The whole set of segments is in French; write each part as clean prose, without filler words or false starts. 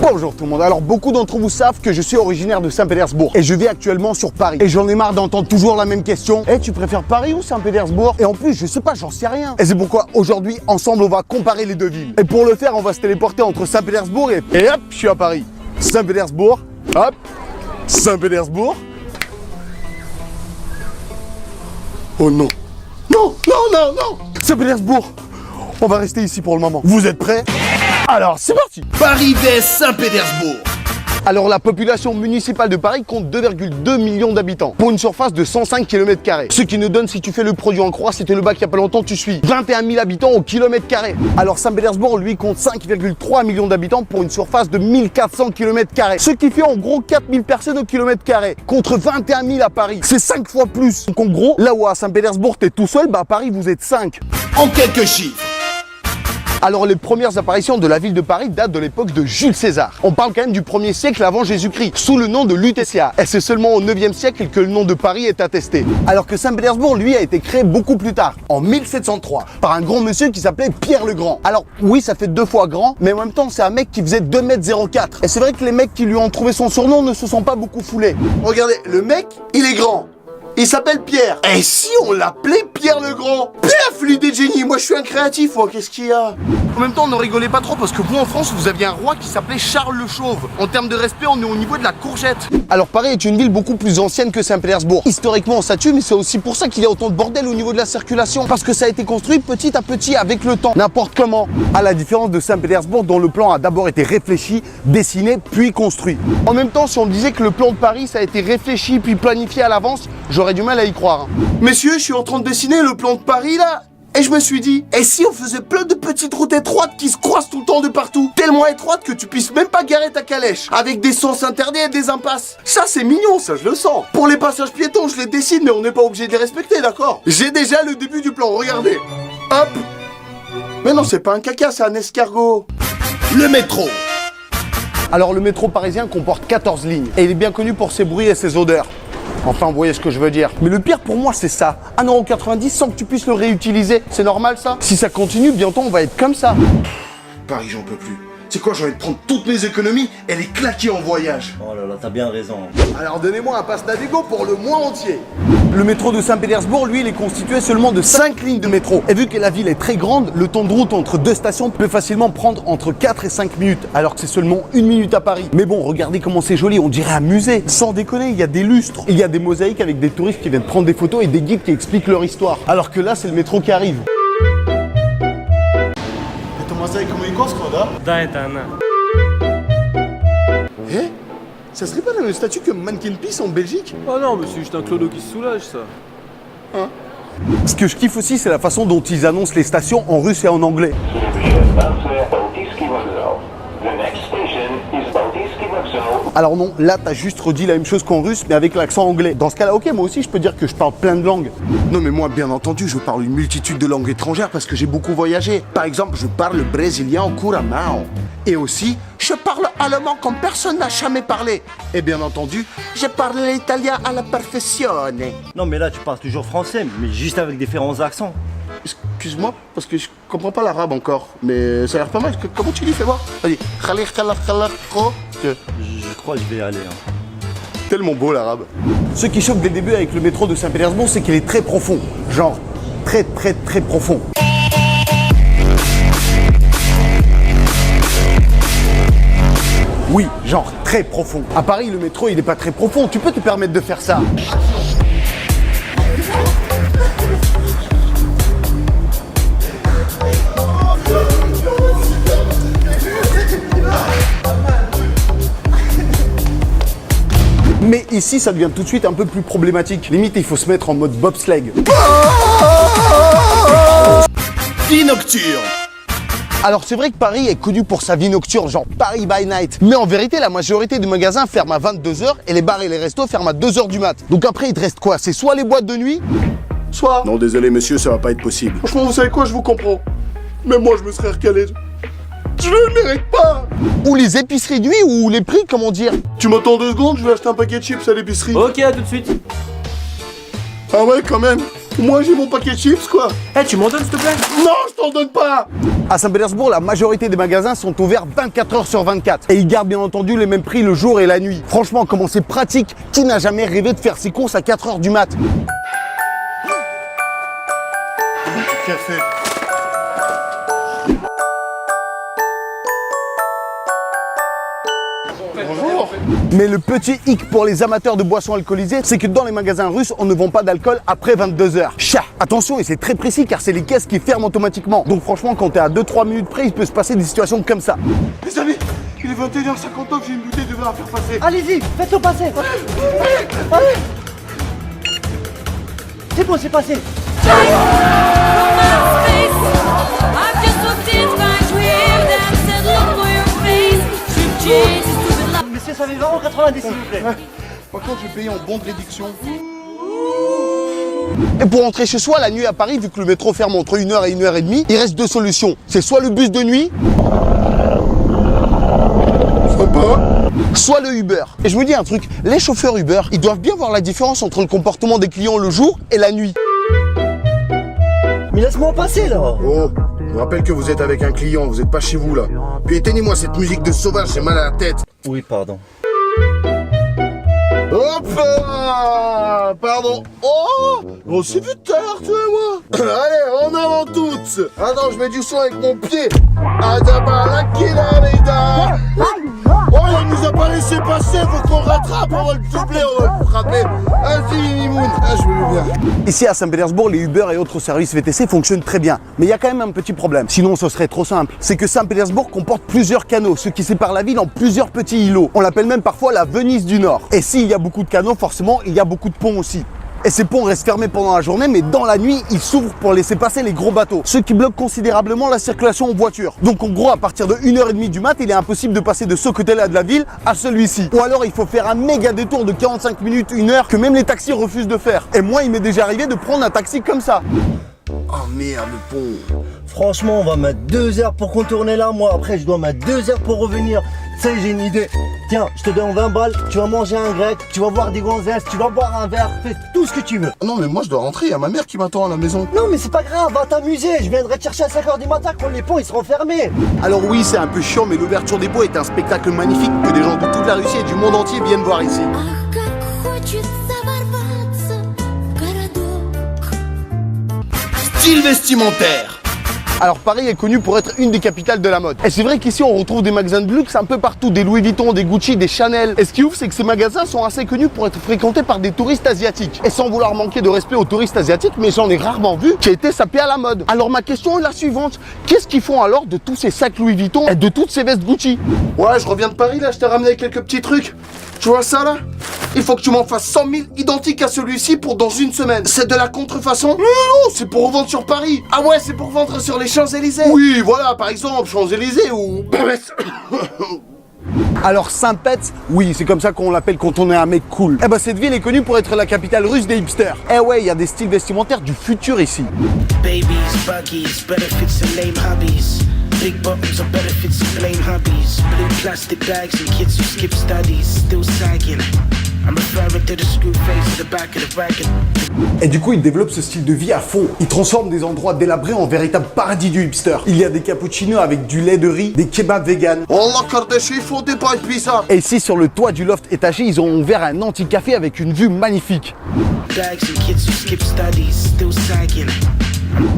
Bonjour tout le monde, alors beaucoup d'entre vous savent que je suis originaire de Saint-Pétersbourg et je vis actuellement sur Paris. Et j'en ai marre d'entendre toujours la même question. Tu préfères Paris ou Saint-Pétersbourg? Et en plus, je sais pas, j'en sais rien. Et c'est pourquoi aujourd'hui, ensemble, on va comparer les deux villes. Et pour le faire, on va se téléporter entre Saint-Pétersbourg et hop, je suis à Paris. Saint-Pétersbourg, hop, Saint-Pétersbourg. Oh non. Non, non, non, non. Saint-Pétersbourg. On va rester ici pour le moment. Vous êtes prêts? Alors, c'est parti. Paris vs Saint-Pétersbourg. Alors, la population municipale de Paris compte 2,2 millions d'habitants pour une surface de 105 km². Ce qui nous donne, si tu fais le produit en croix, c'était le bac il y a pas longtemps, tu suis 21 000 habitants au km². Alors, Saint-Pétersbourg, lui, compte 5,3 millions d'habitants pour une surface de 1400 km². Ce qui fait en gros 4000 personnes au km², contre 21 000 à Paris. C'est 5 fois plus. Donc, en gros, là où à Saint-Pétersbourg, t'es tout seul, bah à Paris, vous êtes 5. En quelques chiffres. Alors les premières apparitions de la ville de Paris datent de l'époque de Jules César. On parle quand même du 1er siècle avant Jésus-Christ, sous le nom de Lutetia. Et c'est seulement au 9e siècle que le nom de Paris est attesté. Alors que Saint-Pétersbourg, lui, a été créé beaucoup plus tard, en 1703, par un grand monsieur qui s'appelait Pierre le Grand. Alors oui, ça fait 2 fois grand, mais en même temps, c'est un mec qui faisait 2,04 m. Et c'est vrai que les mecs qui lui ont trouvé son surnom ne se sont pas beaucoup foulés. Regardez, le mec, il est grand. Il s'appelle Pierre. Et si on l'appelait Pierre le Grand? Paf, l'idée de génie. Moi, je suis un créatif. Oh, qu'est-ce qu'il y a? En même temps, ne rigolez pas trop parce que vous, en France, vous aviez un roi qui s'appelait Charles le Chauve. En termes de respect, on est au niveau de la courgette. Alors, Paris est une ville beaucoup plus ancienne que Saint-Pétersbourg. Historiquement, ça tue, mais c'est aussi pour ça qu'il y a autant de bordel au niveau de la circulation. Parce que ça a été construit petit à petit avec le temps. N'importe comment. À la différence de Saint-Pétersbourg, dont le plan a d'abord été réfléchi, dessiné, puis construit. En même temps, si on disait que le plan de Paris, ça a été réfléchi puis planifié à l'avance, j'aurais du mal à y croire. Messieurs, je suis en train de dessiner le plan de Paris là. Et je me suis dit, et si on faisait plein de petites routes étroites qui se croisent tout le temps de partout? Tellement étroites que tu puisses même pas garer ta calèche, avec des sens interdits et des impasses. Ça c'est mignon, ça je le sens. Pour les passages piétons, je les dessine, mais on n'est pas obligé de les respecter, d'accord? J'ai déjà le début du plan, regardez. Hop. Mais non, c'est pas un caca, c'est un escargot. Le métro. Alors le métro parisien comporte 14 lignes, et il est bien connu pour ses bruits et ses odeurs. Enfin, vous voyez ce que je veux dire. Mais le pire pour moi, c'est ça. 1,90 € sans que tu puisses le réutiliser. C'est normal, ça? Si ça continue, bientôt, on va être comme ça. Paris, j'en peux plus. C'est quoi, j'ai envie de prendre toutes mes économies et les claquer en voyage. Oh là là, t'as bien raison. Alors donnez-moi un pass Navigo pour le mois entier. Le métro de Saint-Pétersbourg, lui, il est constitué seulement de 5 lignes de métro. Et vu que la ville est très grande, le temps de route entre 2 stations peut facilement prendre entre 4 et 5 minutes, alors que c'est seulement 1 minute à Paris. Mais bon, regardez comment c'est joli, on dirait un musée. Sans déconner, il y a des lustres, il y a des mosaïques avec des touristes qui viennent prendre des photos et des guides qui expliquent leur histoire. Alors que là, c'est le métro qui arrive. Ça serait pas le même statut que Mannequin Peace en Belgique? Oh non, mais c'est juste un clodo qui se soulage, ça. Ce que je kiffe aussi, c'est la façon dont ils annoncent les stations en russe et en anglais. Alors non, là t'as juste redit la même chose qu'en russe, mais avec l'accent anglais. Dans ce cas-là, ok, moi aussi je peux dire que je parle plein de langues. Non mais moi, bien entendu, je parle une multitude de langues étrangères parce que j'ai beaucoup voyagé. Par exemple, je parle brésilien couramment. Et aussi, je parle allemand comme personne n'a jamais parlé. Et bien entendu, je parle l'italien à la perfezione. Non mais là tu parles toujours français, mais juste avec différents accents. Excuse-moi, parce que je comprends pas l'arabe encore, mais ça a l'air pas mal. Comment tu dis, fais voir? Vas-y. Je crois que je vais y aller. Tellement beau l'arabe. Ce qui choque dès le début avec le métro de Saint-Pétersbourg, c'est qu'il est très profond. Genre, très profond. Oui, genre très profond. À Paris, le métro, il est pas très profond. Tu peux te permettre de faire ça. Mais ici, ça devient tout de suite un peu plus problématique. Limite, il faut se mettre en mode bobsleigh. Vie nocturne. Alors c'est vrai que Paris est connu pour sa vie nocturne, genre Paris by night. Mais en vérité, la majorité des magasins ferment à 22 h et les bars et les restos ferment à 2 h du mat. Donc après, il te reste quoi? C'est soit les boîtes de nuit, soit... Non, désolé monsieur, ça va pas être possible. Franchement, vous savez quoi, je vous comprends. Même moi, je me serais recalé. Je le mérite pas. Ou les épiceries de nuit, ou les prix, comment dire. Tu m'attends 2 secondes, je vais acheter un paquet de chips à l'épicerie. Ok, à tout de suite. Ah ouais, quand même. Moi j'ai mon paquet de chips quoi. Eh, tu m'en donnes, s'il te plaît? Non, je t'en donne pas. À Saint-Pétersbourg, la majorité des magasins sont ouverts 24 heures sur 24. Et ils gardent bien entendu les mêmes prix le jour et la nuit. Franchement, comment c'est pratique. Qui n'a jamais rêvé de faire ses courses à 4 heures du mat? Café. Bonjour. Mais le petit hic pour les amateurs de boissons alcoolisées, c'est que dans les magasins russes, on ne vend pas d'alcool après 22 heures. Chat. Attention, et c'est très précis car c'est les caisses qui ferment automatiquement. Donc franchement, quand t'es à 2-3 minutes près, il peut se passer des situations comme ça. Les amis, il est 21h59, j'ai une bouteille de vin à faire passer. Allez-y, faites-le passer. Allez. C'est bon, c'est passé. Monsieur, ça fait vraiment 90 s'il vous plaît. Par contre, je vais payer en bon de réduction. Et pour rentrer chez soi la nuit à Paris, vu que le métro ferme entre 1h et 1h30, il reste deux solutions. C'est soit le bus de nuit, soit le Uber. Et je vous dis un truc, les chauffeurs Uber, ils doivent bien voir la différence entre le comportement des clients le jour et la nuit. Mais laisse-moi passer là. Oh, je vous rappelle que vous êtes avec un client, vous n'êtes pas chez vous là. Puis éteignez-moi cette musique de sauvage, j'ai mal à la tête. Oui, pardon. Hop là. Pardon. Oh, on s'est vu tout à l'heure, toi et moi. Allez, en avant toutes. Attends, je mets du son avec mon pied. Adaba la kilamida. Oh, il nous a pas laissé passer, faut qu'on rattrape, on va le doubler, on va le frapper. Vas-y, Mimoun. Ah, je veux bien. Ici à Saint-Pétersbourg, les Uber et autres services VTC fonctionnent très bien. Mais il y a quand même un petit problème, sinon ce serait trop simple. C'est que Saint-Pétersbourg comporte plusieurs canaux, ce qui sépare la ville en plusieurs petits îlots. On l'appelle même parfois la Venise du Nord. Et s'il y a beaucoup de canaux, forcément, il y a beaucoup de ponts aussi. Et ces ponts restent fermés pendant la journée, mais dans la nuit, ils s'ouvrent pour laisser passer les gros bateaux, ce qui bloque considérablement la circulation en voiture. Donc en gros, à partir de 1h30 du mat, il est impossible de passer de ce côté-là de la ville à celui-ci. Ou alors il faut faire un méga détour de 45 minutes, 1 heure, que même les taxis refusent de faire. Et moi, il m'est déjà arrivé de prendre un taxi comme ça. Oh merde, le pont. Franchement, on va mettre 2 heures pour contourner là. Moi, après, je dois mettre 2 heures pour revenir. Tu sais, j'ai une idée. Tiens, je te donne 20 balles, tu vas manger un grec, tu vas voir des gonzesses, tu vas boire un verre, fais tout ce que tu veux. Non, mais moi, je dois rentrer, il y a ma mère qui m'attend à la maison. Non mais c'est pas grave, va t'amuser. Je viendrai te chercher à 5h du matin quand les ponts ils seront fermés. Alors oui, c'est un peu chiant, mais l'ouverture des ponts est un spectacle magnifique que des gens de toute la Russie et du monde entier viennent voir ici. Ах, как хочется ворваться в городок. Style vestimentaire. Alors Paris est connu pour être une des capitales de la mode. Et c'est vrai qu'ici on retrouve des magasins de luxe un peu partout, des Louis Vuitton, des Gucci, des Chanel. Et ce qui ouf, c'est que ces magasins sont assez connus pour être fréquentés par des touristes asiatiques. Et sans vouloir manquer de respect aux touristes asiatiques, mais j'en ai rarement vu qui a été sapé à la mode. Alors ma question est la suivante, qu'est-ce qu'ils font alors de tous ces sacs Louis Vuitton et de toutes ces vestes Gucci? Ouais, je reviens de Paris là, je t'ai ramené quelques petits trucs. Tu vois ça là? Il faut que tu m'en fasses 100 000 identiques à celui-ci pour dans une semaine. C'est de la contrefaçon? Non, non, c'est pour revendre sur Paris. Ah ouais, c'est pour vendre sur les Champs-Élysées. Oui, voilà, par exemple, Champs-Élysées ou... Alors Saint-Pète, oui, c'est comme ça qu'on l'appelle quand on est un mec cool. Eh ben cette ville est connue pour être la capitale russe des hipsters. Eh ouais, il y a des styles vestimentaires du futur ici. Babies, buggies, benefits and lame hobbies. Big buttons are benefits and lame hobbies. Blue plastic bags and kids who skip studies. Still sagging. I'm referring to the screw face at the back of the wagon. Et du coup, ils développent ce style de vie à fond. Ils transforment des endroits délabrés en véritable paradis du hipster. Il y a des cappuccinos avec du lait de riz, des kebabs vegan. Allah Kardashian, il faut des pipes pizza. Et ici, sur le toit du loft étagé, ils ont ouvert un anti-café avec une vue magnifique. Bags and kids who skip studies. Still sagging.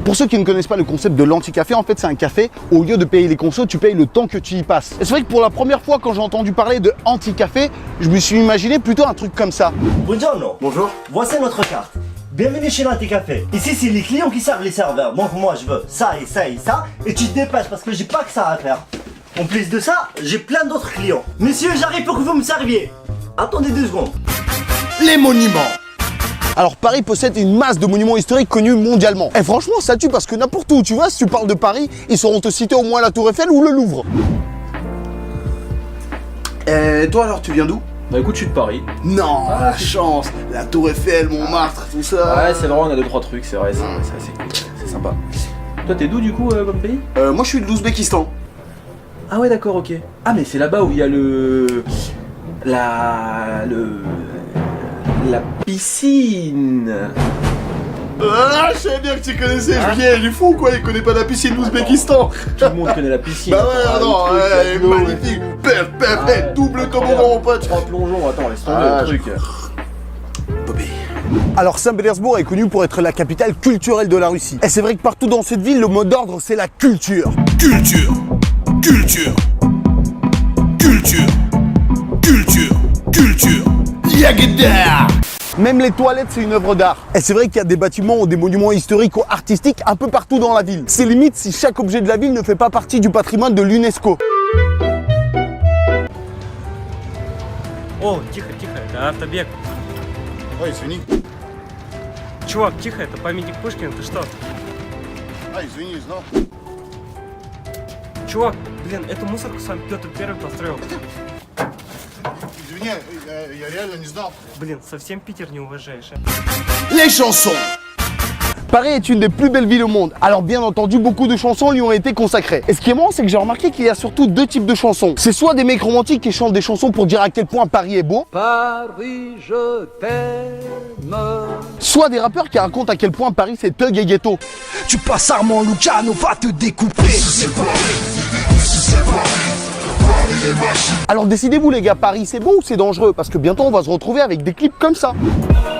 Pour ceux qui ne connaissent pas le concept de l'anti-café, en fait c'est un café, au lieu de payer les consos, tu payes le temps que tu y passes. Et c'est vrai que pour la première fois quand j'ai entendu parler de anti-café, je me suis imaginé plutôt un truc comme ça. Buongiorno. Bonjour. Voici notre carte. Bienvenue chez l'Anticafé. Ici, c'est les clients qui servent les serveurs. Donc moi, je veux ça et ça et ça. Et tu te dépêches parce que j'ai pas que ça à faire. En plus de ça, j'ai plein d'autres clients. Messieurs, j'arrive pour que vous me serviez. Attendez 2 secondes. Les monuments. Alors Paris possède une masse de monuments historiques connus mondialement. Et franchement ça tue parce que n'importe où tu vas, si tu parles de Paris, ils sauront te citer au moins la Tour Eiffel ou le Louvre. Et toi alors, tu viens d'où? Bah écoute, je suis de Paris. Non, la chance. La Tour Eiffel, Montmartre, tout ça. Ouais, c'est vrai, on a 2-3 trucs, c'est vrai, c'est assez cool, c'est sympa. Toi, t'es d'où du coup comme pays? Moi je suis de l'Ouzbékistan. Ah ouais, d'accord, ok. Ah, mais c'est là-bas où il y a la piscine. Ah, je savais bien que tu connaissais, Julien, il est fou quoi, il connaît pas la piscine d'Ouzbékistan. Tout le monde connaît la piscine. Bah ouais, Attends, non, le truc, elle est l'eau. magnifique. Pef, double toboggan mon pote. 3 plongeons, attends, laisse tomber Ah, le truc. Alors Saint-Pétersbourg est connu pour être la capitale culturelle de la Russie. Et c'est vrai que partout dans cette ville, le mot d'ordre c'est la culture. Culture, culture, culture, culture, culture. Yagda. Même les toilettes, c'est une œuvre d'art. Et c'est vrai qu'il y a des bâtiments ou des monuments historiques ou artistiques un peu partout dans la ville. C'est limite si chaque objet de la ville ne fait pas partie du patrimoine de l'UNESCO. О, тихо, это автобег. Ouais, извини. Чувак, тихо, это памятник Пушкина, ты что? Ah, извини, je знал. Чувак, блин, эту мусорку сам Петр Первый построил. Извини, я реально не знал. Блин, совсем Питер не уважаешь, а? Les chansons. Paris est une des plus belles villes au monde. Alors bien entendu, beaucoup de chansons lui ont été consacrées. Et ce qui est marrant, c'est que j'ai remarqué qu'il y a surtout deux types de chansons. C'est soit des mecs romantiques qui chantent des chansons pour dire à quel point Paris est beau. Paris, je t'aime. Soit des rappeurs qui racontent à quel point Paris c'est thug et ghetto. Tu passes Armand Lucano, va te découper. Alors décidez-vous les gars, Paris c'est beau ou c'est dangereux? Parce que bientôt on va se retrouver avec des clips comme ça.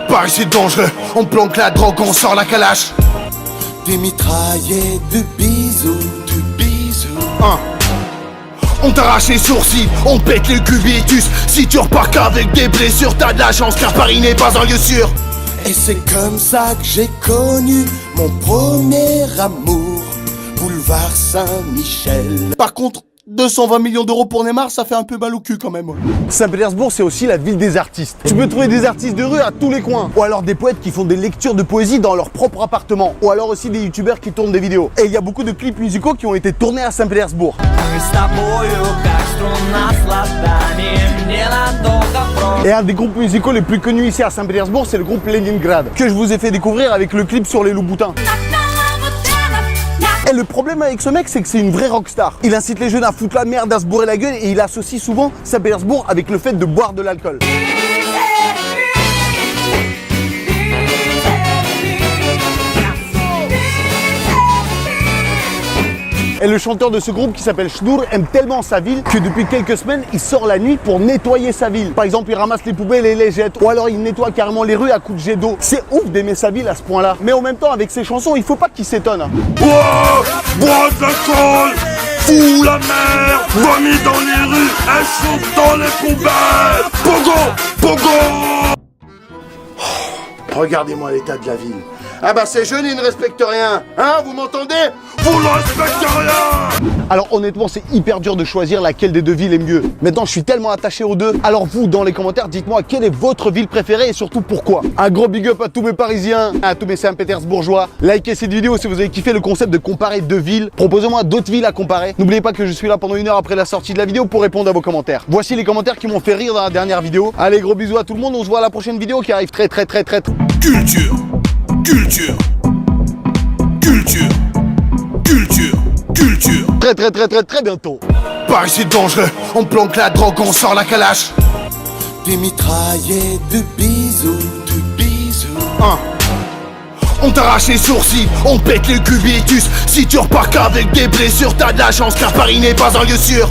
Paris c'est dangereux, on planque la drogue, on sort la calache. Des mitraillettes de bisous, On t'arrache les sourcils, on pète le cubitus. Si tu repars qu'avec des blessures, t'as de la chance car Paris n'est pas un lieu sûr. Et c'est comme ça que j'ai connu mon premier amour, boulevard Saint-Michel. Par contre, 220 millions d'euros pour Neymar, ça fait un peu mal au cul quand même. Saint-Pétersbourg c'est aussi la ville des artistes. Tu peux trouver des artistes de rue à tous les coins. Ou alors des poètes qui font des lectures de poésie dans leur propre appartement. Ou alors aussi des youtubeurs qui tournent des vidéos. Et il y a beaucoup de clips musicaux qui ont été tournés à Saint-Pétersbourg. Et un des groupes musicaux les plus connus ici à Saint-Pétersbourg, c'est le groupe Leningrad, que je vous ai fait découvrir avec le clip sur les loups-boutins. Et le problème avec ce mec, c'est que c'est une vraie rockstar. Il incite les jeunes à foutre la merde, à se bourrer la gueule et il associe souvent Saint-Pétersbourg avec le fait de boire de l'alcool. Et le chanteur de ce groupe qui s'appelle Schnur aime tellement sa ville que depuis quelques semaines, il sort la nuit pour nettoyer sa ville. Par exemple, il ramasse les poubelles et les jette. Ou alors il nettoie carrément les rues à coups de jet d'eau. C'est ouf d'aimer sa ville à ce point-là. Mais en même temps, avec ses chansons, il faut pas qu'il s'étonne. Bois de l'alcool, fous la mer, vomis dans les rues, elle saute dans les poubelles. Pogo. Regardez-moi l'état de la ville. Ah bah ces jeunes ils ne respectent rien. Hein, vous m'entendez? Vous ne respectez rien. Alors honnêtement, c'est hyper dur de choisir laquelle des deux villes est mieux. Maintenant, je suis tellement attaché aux deux. Alors vous, dans les commentaires, dites-moi quelle est votre ville préférée et surtout pourquoi. Un gros big up à tous mes Parisiens, à tous mes Saint-Pétersbourgeois. Likez cette vidéo si vous avez kiffé le concept de comparer deux villes. Proposez-moi d'autres villes à comparer. N'oubliez pas que je suis là pendant 1 heure après la sortie de la vidéo pour répondre à vos commentaires. Voici les commentaires qui m'ont fait rire dans la dernière vidéo. Allez, gros bisous à tout le monde. On se voit à la prochaine vidéo qui arrive très. Culture, culture, culture, culture, culture. Très bientôt. Paris c'est dangereux, on planque la drogue, on sort la calache. Des mitraillettes de bisous, On t'arrache les sourcils, on pète le cubitus. Si tu repars qu'avec des blessures, t'as de la chance car Paris n'est pas un lieu sûr.